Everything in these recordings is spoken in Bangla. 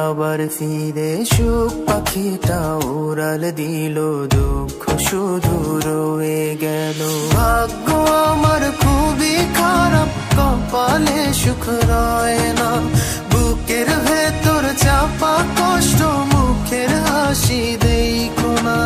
আবার ফিরে সুখ পাখিটা উড়াল দিল, দুঃখ শুধু রয়ে গেল। ভাগ্য আমার খুবই খারাপ, কপালে সুখ রয় না, বুকের ভেতর চাপা কষ্ট, মুখের হাসি দেখো না।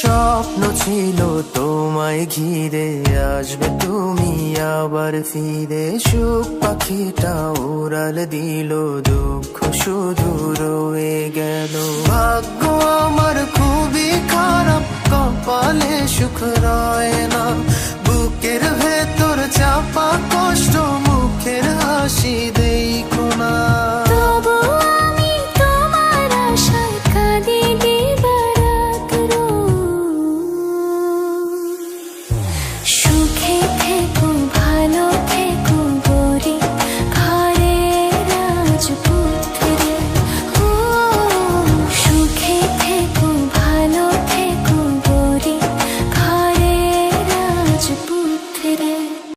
স্বপ্ন ছিল তোমায় ঘিরে, আসবে তুমি আবার ফিরে, সুখ পাখিটা উড়াল দিল, দুঃখ শুধু রয়ে গেল। ভাগ্য আমার খুবই খারাপ, কপালে সুখ রয় না, বুকের ভেতর চাপা কষ্ট, মুখ